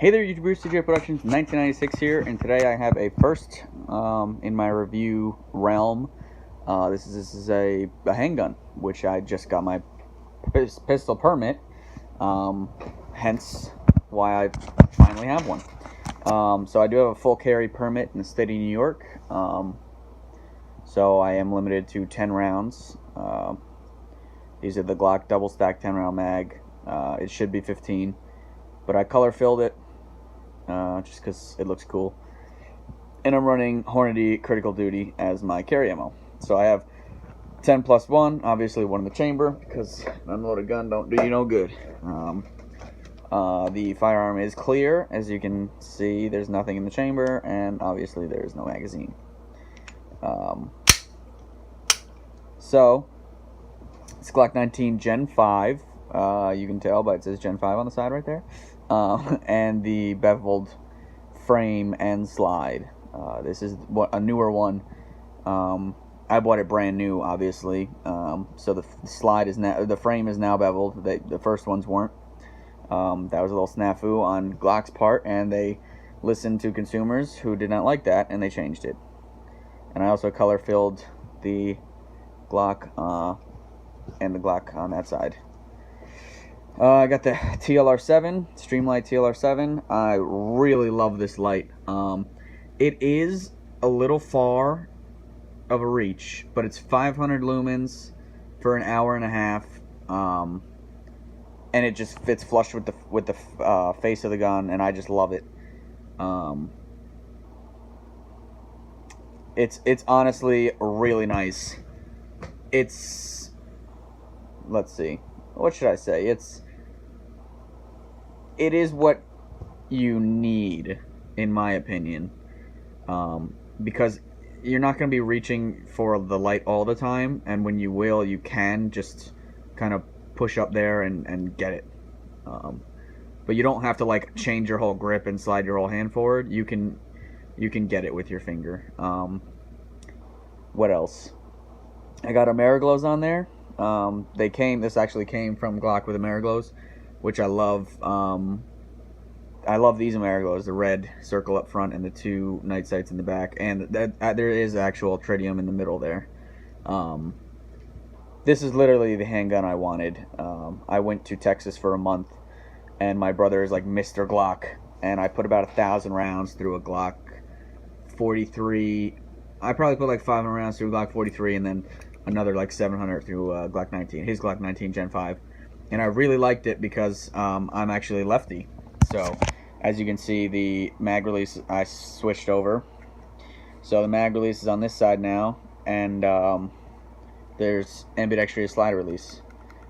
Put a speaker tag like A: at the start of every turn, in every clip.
A: Hey there, YouTubers, CJ Productions 1996 here, and today I have a first in my review realm. This is a handgun, which I just got my pistol permit, hence why I finally have one. So I do have a full carry permit in the state of New York, so I am limited to 10 rounds. These are the Glock double stack 10 round mag. It should be 15, but I color filled it. Just because it looks cool. And I'm running Hornady Critical Duty as my carry ammo. So I have 10 plus 1, obviously one in the chamber, because an unloaded gun don't do you no good. The firearm is clear. As you can see, there's nothing in the chamber, and obviously there's no magazine. So, it's Glock19 Gen5. You can tell, but it says Gen 5 on the side right there. And the beveled frame and slide. This is a newer one. I bought it brand new, obviously. So the slide is now, the frame is now beveled. The first ones weren't. That was a little snafu on Glock's part, and they listened to consumers who did not like that, and they changed it. And I also color filled the Glock and the Glock on that side. I got the TLR7, Streamlight TLR7. I really love this light. It is a little far of a reach, but it's 500 lumens for an hour and a half, and it just fits flush with the face of the gun, and I just love it. It's honestly really nice. Let's see. What should I say? It is what you need, in my opinion, because you're not going to be reaching for the light all the time, and when you will, you can just kind of push up there and get it. But you don't have to like change your whole grip and slide your whole hand forward. You can get it with your finger. What else? I got Ameriglows on there. This actually came from Glock with Ameriglows, which I love. I love these Ameriglows, the red circle up front and the two night sights in the back, and there is actual tritium in the middle there. This is literally the handgun I wanted. I went to Texas for a month, and my brother is like Mr. Glock, and I put about 1,000 rounds through a Glock 43. I probably put like 500 rounds through a Glock 43, and then another like 700 through Glock19, his Glock19 Gen5, and I really liked it because I'm actually lefty. So as you can see, the mag release I switched over. So the mag release is on this side now, and there's ambidextrous slide release.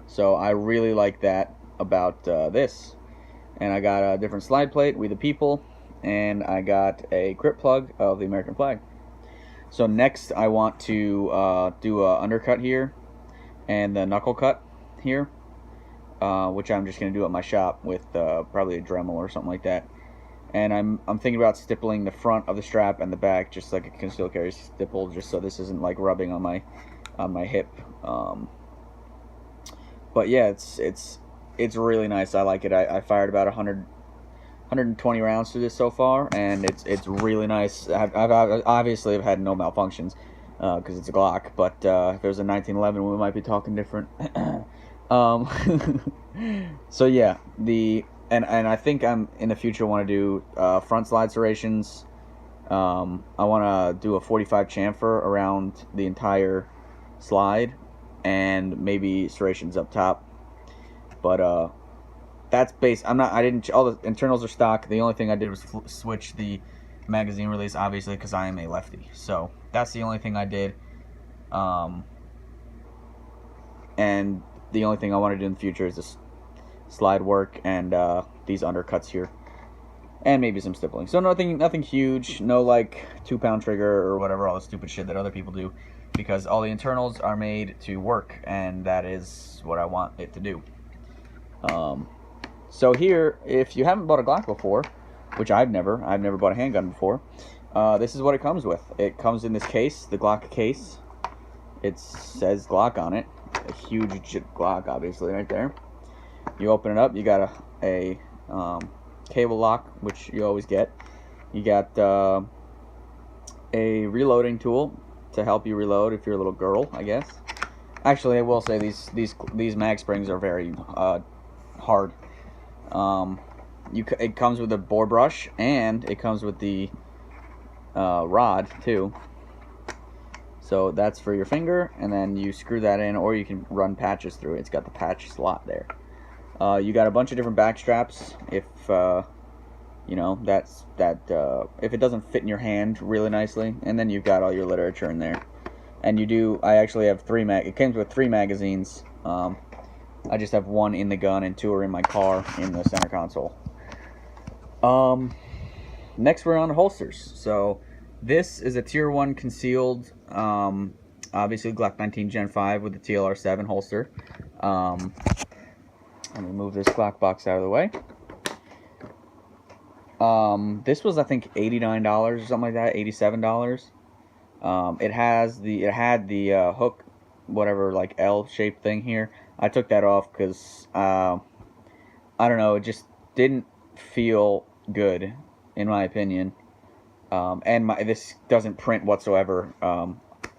A: So I really like that about this. And I got a different slide plate, We the People, and I got a grip plug of the American flag. So next I want to do a undercut here and the knuckle cut here, which I'm just going to do at my shop with probably a Dremel or something like that. And I'm thinking about stippling the front of the strap and the back just like a concealed carry stipple, just so this isn't like rubbing on my hip. But yeah, it's really nice. I like it. I fired about 120 rounds through this so far, and it's really nice. I've obviously I've had no malfunctions because it's a Glock, but if it was a 1911, we might be talking different. So yeah, and I think I'm in the future want to do front slide serrations. I want to do a 45 chamfer around the entire slide, and maybe serrations up top. But that's base. All the internals are stock. The only thing I did was switch the magazine release, obviously, because I am a lefty. So that's the only thing I did. And the only thing I want to do in the future is this slide work and these undercuts here, and maybe some stippling. So nothing huge. No like 2-pound trigger or whatever, all the stupid shit that other people do, because all the internals are made to work, and that is what I want it to do. So here, if you haven't bought a Glock before, which I've never bought a handgun before, this is what it comes with. It comes in this case, the Glock case. It says Glock on it, a huge Glock, obviously, right there. You open it up, you got a cable lock, which you always get. You got a reloading tool to help you reload if you're a little girl, I guess. Actually, I will say these mag springs are very hard. It comes with a bore brush, and it comes with the rod too. So that's for your finger, and then you screw that in, or you can run patches through it. It's got the patch slot there. You got a bunch of different back straps if you know if it doesn't fit in your hand really nicely, and then you've got all your literature in there. And I actually have it comes with 3 magazines. I just have 1 in the gun and 2 are in my car in the center console. Next we're on holsters. So this is a tier 1 concealed, obviously Glock19 Gen5 with the TLR7 holster. Let me move this Glock box out of the way. This was, I think, $89 or something like that, $87. It had the hook, whatever, like L-shaped thing here. I took that off because I don't know, it just didn't feel good in my opinion. And this doesn't print whatsoever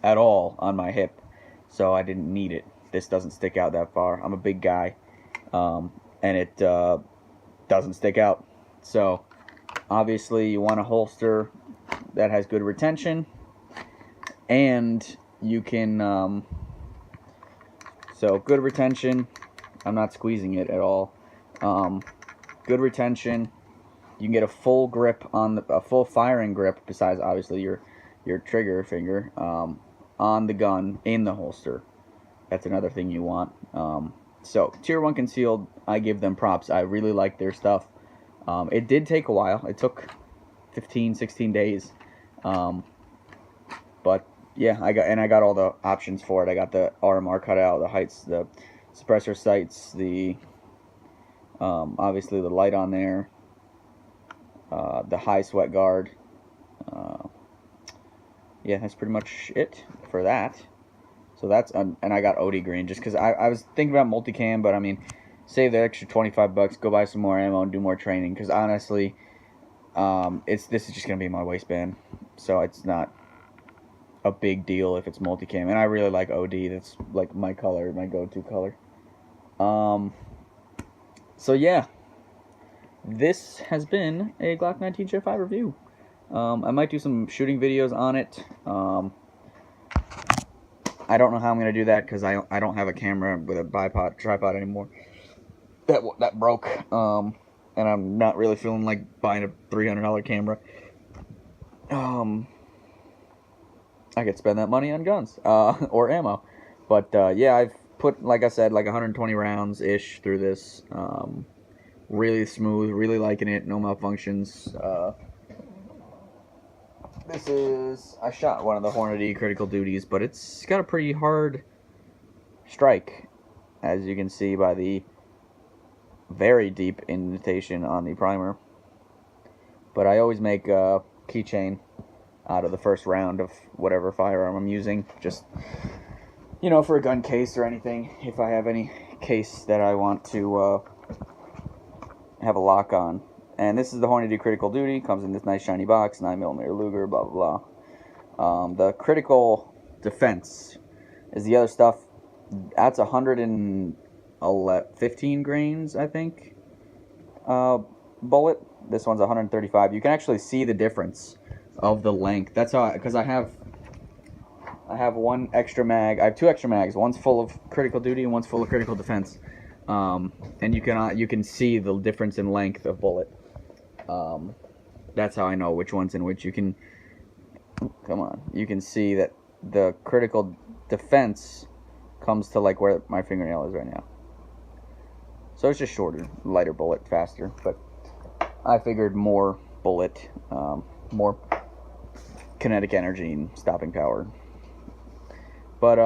A: at all on my hip, so I didn't need it. This doesn't stick out that far. I'm a big guy, and it doesn't stick out. So obviously you want a holster that has good retention, and you can so good retention. I'm not squeezing it at all. Good retention. You can get a full grip on a full firing grip, besides obviously your trigger finger, on the gun in the holster. That's another thing you want. So tier 1 concealed, I give them props. I really like their stuff. It did take a while. It took 15-16 days, but yeah, I got all the options for it. I got the RMR cutout, the heights, the suppressor sights, the obviously the light on there, the high sweat guard. Yeah, that's pretty much it for that. So that's and I got OD green just because I was thinking about multicam, but I mean, save the extra 25 bucks, go buy some more ammo and do more training, because honestly, this is just gonna be my waistband, so it's not a big deal if it's multicam, and I really like OD. That's like my color, my go-to color. So yeah, this has been a Glock19 Gen5 review. I might do some shooting videos on it. I don't know how I'm gonna do that because I don't have a camera with a tripod anymore. That broke, and I'm not really feeling like buying a $300 camera. I could spend that money on guns or ammo, but yeah, I've put, like I said, like 120 rounds ish through this. Really smooth, really liking it, no malfunctions. I shot one of the Hornady critical duties, but it's got a pretty hard strike, as you can see by the very deep indentation on the primer. But I always make a keychain out of the first round of whatever firearm I'm using, just, you know, for a gun case or anything, if I have any case that I want to have a lock on. And this is the Hornady Critical Duty, comes in this nice shiny box, 9mm Luger, blah blah blah. The Critical Defense is the other stuff. That's 115 grains, I think, bullet. This one's 135. You can actually see the difference of the length. That's how, because I have one extra mag. I have 2 extra mags. One's full of Critical Duty and one's full of Critical Defense. And you can see the difference in length of bullet. That's how I know which one's in which. You can see that the Critical Defense comes to like where my fingernail is right now. So it's just shorter, lighter bullet, faster. But I figured more bullet, more kinetic energy and stopping power. But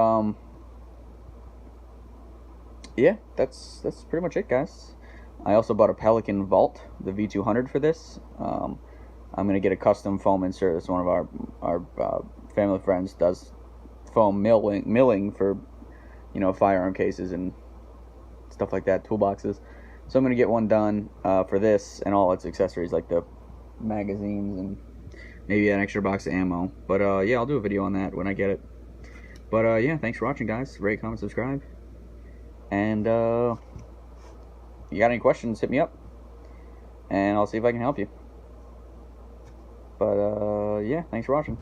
A: yeah, that's pretty much it, guys. I also bought a Pelican Vault, the V200 for this. I'm gonna get a custom foam insert. It's one of our family friends does foam milling for, you know, firearm cases and stuff like that, toolboxes. So I'm going to get one done for this and all its accessories, like the magazines and maybe an extra box of ammo. But yeah, I'll do a video on that when I get it. But yeah, thanks for watching, guys. Rate, comment, subscribe. And you got any questions, hit me up. And I'll see if I can help you. But yeah, thanks for watching.